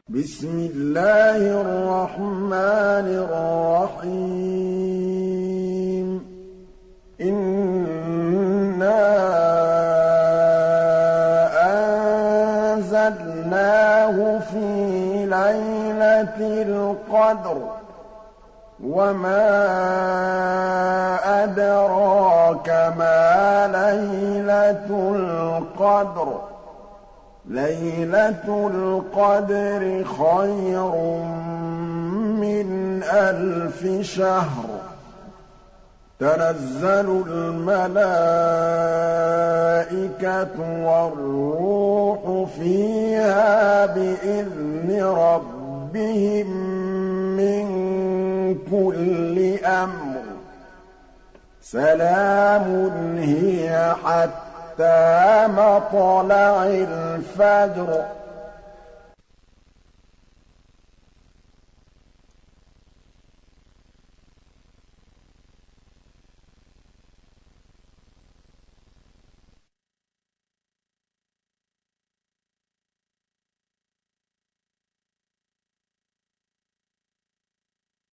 بسم الله الرحمن الرحيم إنا أنزلناه في ليلة القدر وما أدراك ما ليلة القدر ليلة القدر خير من 1000 شهر تنزل الملائكة والروح فيها بإذن ربهم من كل أمر سلام هي حتى مطلع الفجر